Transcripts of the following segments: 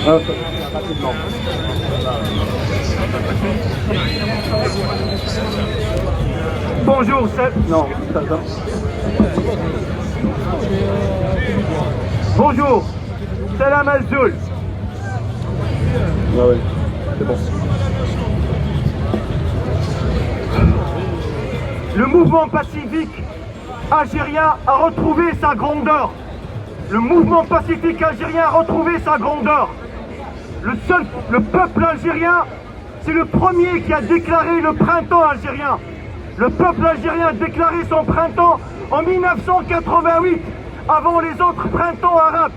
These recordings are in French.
Rapidement. Bonjour, Non, ça. Bonjour, Salam Al-Zoul. Ouais, c'est bon. Le mouvement pacifique algérien a retrouvé sa grandeur. Le mouvement pacifique algérien a retrouvé sa grandeur. Le peuple algérien, c'est le premier qui a déclaré le printemps algérien. Le peuple algérien a déclaré son printemps en 1988, avant les autres printemps arabes.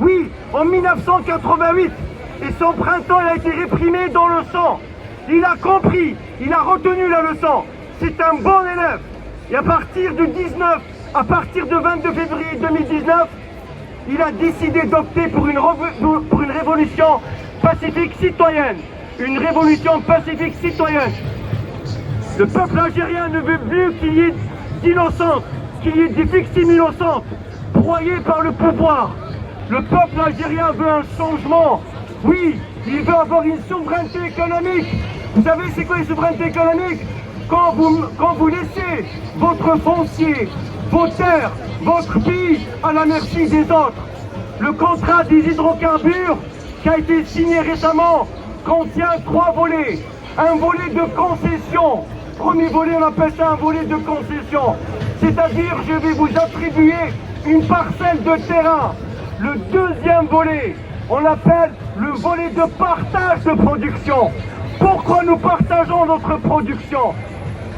Oui, en 1988. Et son printemps il a été réprimé dans le sang. Il a compris, il a retenu la leçon. C'est un bon élève. Et à partir du 22 février 2019, il a décidé d'opter pour une révolution pacifique citoyenne. Une révolution pacifique citoyenne. Le peuple algérien ne veut plus qu'il y ait d'innocents, qu'il y ait des victimes innocentes, broyées par le pouvoir. Le peuple algérien veut un changement. Oui, il veut avoir une souveraineté économique. Vous savez c'est quoi une souveraineté économique? Quand vous laissez votre foncier, vos terres, votre pays à la merci des autres. Le contrat des hydrocarbures qui a été signé récemment contient 3 volets. Un volet de concession. Premier volet, on appelle ça un volet de concession. C'est-à-dire, je vais vous attribuer une parcelle de terrain. Le deuxième volet, on l'appelle le volet de partage de production. Pourquoi nous partageons notre production?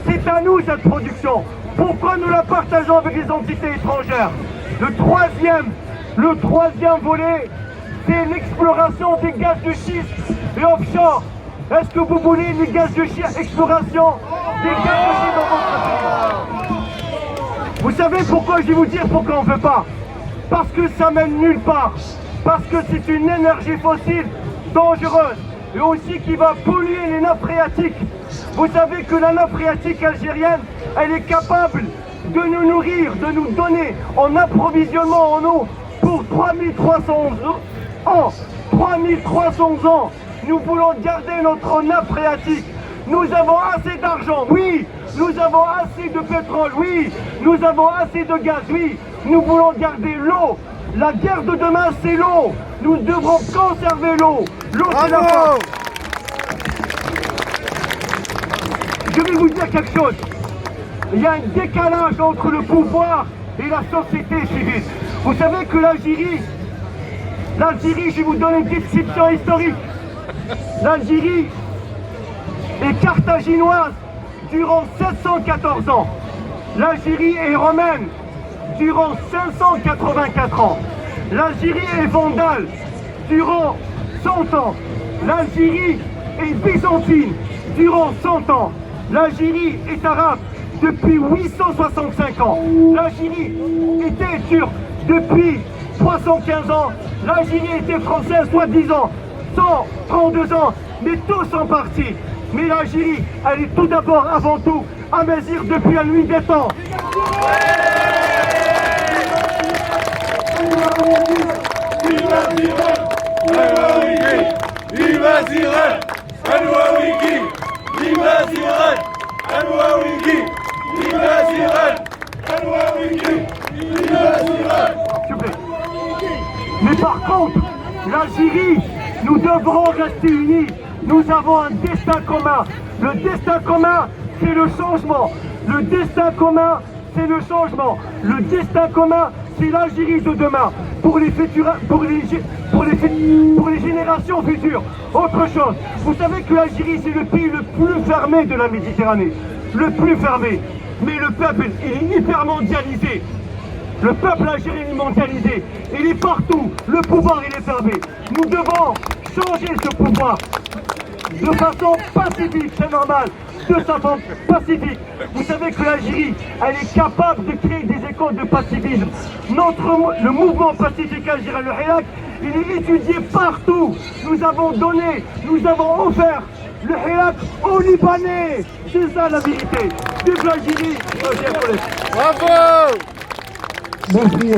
C'est à nous cette production. Pourquoi nous la partageons avec les entités étrangères? Le troisième volet, c'est l'exploration des gaz de schiste et offshore. Est-ce que vous voulez les gaz de schiste, exploration des gaz de schiste dans votre pays? Vous savez pourquoi je vais vous dire pourquoi on ne veut pas? Parce que ça mène nulle part. Parce que c'est une énergie fossile dangereuse et aussi qui va polluer les nappes phréatiques. Vous savez que la nappe phréatique algérienne, elle est capable de nous nourrir, de nous donner en approvisionnement en eau pour 3300 ans. 3300 ans. Nous voulons garder notre nappe phréatique. Nous avons assez d'argent, oui. Nous avons assez de pétrole, oui. Nous avons assez de gaz, oui. Nous voulons garder l'eau. La guerre de demain, c'est l'eau. Nous devrons conserver l'eau. L'eau, c'est la force. Je vais vous dire quelque chose. Il y a un décalage entre le pouvoir et la société civile. Vous savez que l'Algérie, je vais vous donner une description historique. L'Algérie est carthaginoise durant 714 ans. L'Algérie est romaine durant 584 ans. L'Algérie est vandale durant 100 ans. L'Algérie est byzantine durant 100 ans. L'Algérie est arabe depuis 865 ans. L'Algérie était turque depuis 315 ans. L'Algérie était française soi-disant 132 ans, mais tous sont partis. Mais l'Algérie, elle est tout d'abord, avant tout, amazigh depuis la nuit des temps. Mais par contre, l'Algérie, nous devrons rester unis. Nous avons un destin commun. Le destin commun, c'est le changement. Le destin commun, c'est le changement. Le destin commun, c'est l'Algérie de demain. Pour les générations futures. Autre chose, vous savez que l'Algérie, c'est le pays le plus fermé de la Méditerranée. Le plus fermé. Mais le peuple, il est hyper mondialisé. Le peuple algérien est mondialisé. Il est partout. Le pouvoir, il est fermé. Nous devons changer ce pouvoir de façon pacifique, c'est normal, de façon pacifique. Vous savez que l'Algérie, elle est capable de créer des écoles de pacifisme. Le mouvement pacifique algérien, le Hirak, il est étudié partout. Nous avons donné, nous avons offert le Hirak aux Libanais. C'est ça la vérité. Vive l'Algérie. Bravo! Merci.